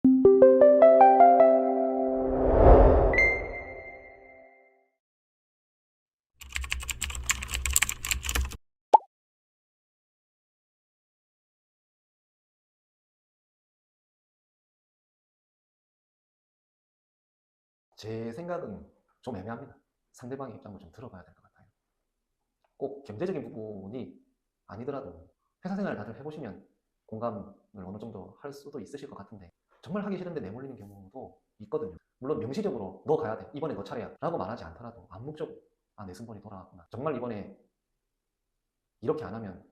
제 생각은 좀 애매합니다. 상대방의 입장을 좀 들어봐야 될 것 같아요. 꼭 경제적인 부분이 아니더라도 회사 생활을 다들 해보시면 공감을 어느 정도 할 수도 있으실 것 같은데, 정말 하기 싫은데 내몰리는 경우도 있거든요. 물론 명시적으로 너 가야 돼, 이번에 너 차례야 라고 말하지 않더라도 암묵적으로 내 순번이 돌아왔구나, 정말 이번에 이렇게 안 하면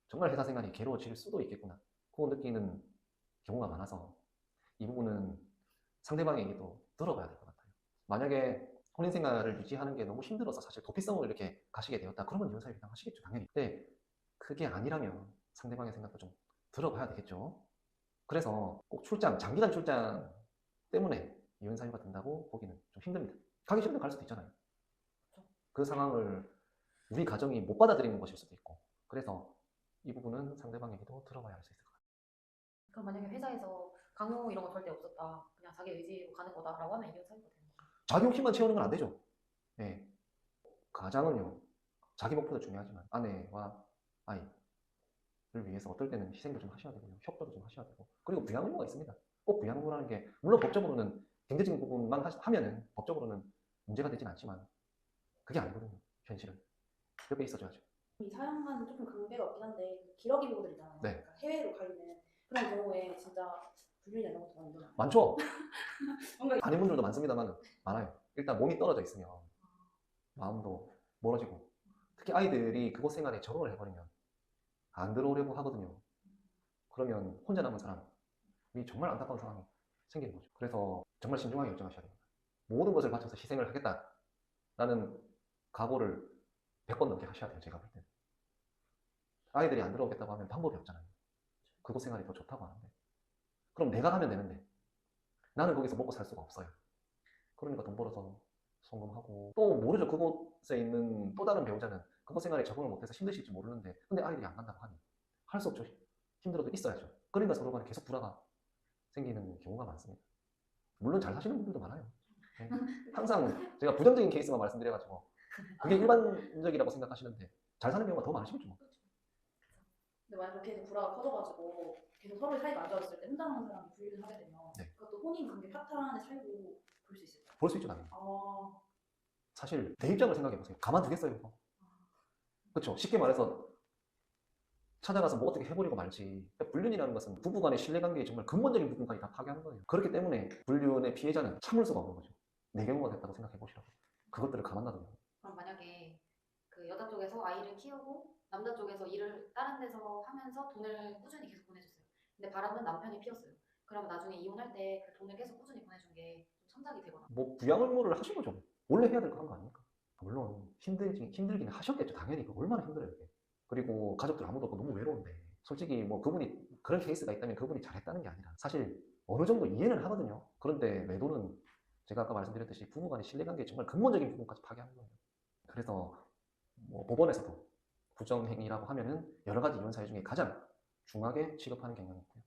정말 회사 생활이 괴로워질 수도 있겠구나, 그거 느끼는 경우가 많아서 이 부분은 상대방에게도 들어봐야 될 것 같아요. 만약에 혼인 생활을 유지하는 게 너무 힘들어서 사실 도피성으로 이렇게 가시게 되었다, 그러면 이혼 사유 하시겠죠, 당연히. 근데 그게 아니라면 상대방의 생각도 좀 들어봐야 되겠죠. 그래서 꼭 출장, 장기간 출장 때문에 이혼 사유가 된다고 보기는 좀 힘듭니다. 가기 싫은데 갈 수도 있잖아요. 그 상황을 우리 가정이 못 받아들이는 것일 수도 있고, 그래서 이 부분은 상대방에게도 들어봐야 할 수 있을 것 같아요. 그럼 만약에 회사에서 강요 이런 거 절대 없었다, 그냥 자기 의지로 가는 거다라고 하면 이혼 사유가 되는 거죠. 자기 욕심만 채우는 건 안 되죠. 예. 가장은요, 자기 목표도 중요하지만 아내와 아이를 위해서 어떨 때는 희생도 좀 하셔야 되고요, 협조도 좀 하셔야 되고, 그리고 부양 의무가 있습니다. 꼭 부양 의무라는 게 물론 법적으로는 경제적인 부분만 하면은 법적으로는 문제가 되진 않지만 그게 아니거든요. 현실은 옆에 있어줘야죠. 이 사연과는 조금 관계가 없긴 한데 그 기러기 부부들 있잖아요. 네. 그러니까 해외로 가 있는 그런 경우에 진짜 불륜이나 이런 것도 많이 일어나요. 많죠. 뭔가 아닌 분들도 많습니다만 많아요. 일단 몸이 떨어져 있으면 마음도 멀어지고, 특히 아이들이 그곳 생활에 적응을 해버리면 안 들어오려고 하거든요. 그러면 혼자 남은 사람이 정말 안타까운 상황이 생기는 거죠. 그래서 정말 신중하게 결정하셔야 됩니다. 모든 것을 바쳐서 희생을 하겠다라는 각오를 100번 넘게 하셔야 돼요, 제가 볼 때는. 아이들이 안 들어오겠다고 하면 방법이 없잖아요. 그곳 생활이 더 좋다고 하는데. 그럼 내가 가면 되는데 나는 거기서 먹고 살 수가 없어요. 그러니까 돈 벌어서 성공하고, 또 모르죠. 그곳에 있는 또 다른 배우자는 그곳 생활에 적응을 못해서 힘드실지 모르는데, 근데 아이들이 안 간다고 하니 할 수 없죠. 힘들어도 있어야죠. 그러니까 서로 간에 계속 불화가 생기는 경우가 많습니다. 물론 잘 사시는 분들도 많아요. 네. 항상 제가 부정적인 케이스만 말씀드려가지고 그게 일반적이라고 생각하시는데 잘 사는 경우가 더 많으시겠죠. 뭐. 근데 만약 계속 불화가 커져가지고 계속 서로의 사이가 안 좋아졌을 때 혼자 남은 사람이 불륜을 하게 되면 네. 그것도 혼인 관계 파탄의 사유로 볼 수 있을까요? 볼 수 있죠, 당연히. 아, 사실 내 입장을 생각해 보세요. 가만두겠어요, 이거. 그렇죠. 쉽게 말해서 찾아가서 뭐 어떻게 해버리고 말지. 그러니까 불륜이라는 것은 부부간의 신뢰관계의 정말 근본적인 부분까지 다 파괴하는 거예요. 그렇기 때문에 불륜의 피해자는 참을 수가 없는 거죠. 내 경우가 됐다고 생각해 보시라고. 그것들을 가만 놔두면. 그럼 만약에 그 여자 쪽에서 아이를 키우고 남자 쪽에서 일을 다른 데서 하면서 돈을 꾸준히 계속 보내줬어요. 근데 바람은 남편이 피웠어요. 그러면 나중에 이혼할 때 그 돈을 계속 꾸준히 보내준 게 좀 천작이 되거나. 뭐 부양 의무를 하신 거죠. 원래 해야 될 거 한 거 아닙니까? 물론 힘들긴 하셨겠죠. 당연히. 얼마나 힘들어요, 이게. 그리고 가족들 아무도 없고 너무 외로운데, 솔직히 뭐 그분이 그런 케이스가 있다면 그분이 잘했다는 게 아니라 사실 어느 정도 이해는 하거든요. 그런데 매도는 제가 아까 말씀드렸듯이 부부간의 신뢰관계 정말 근본적인 부분까지 파괴하는 거예요. 그래서 뭐 법원에서도 부정행위라고 하면은 여러 가지 이혼 사유 중에 가장 중하게 취급하는 경향이 있고요.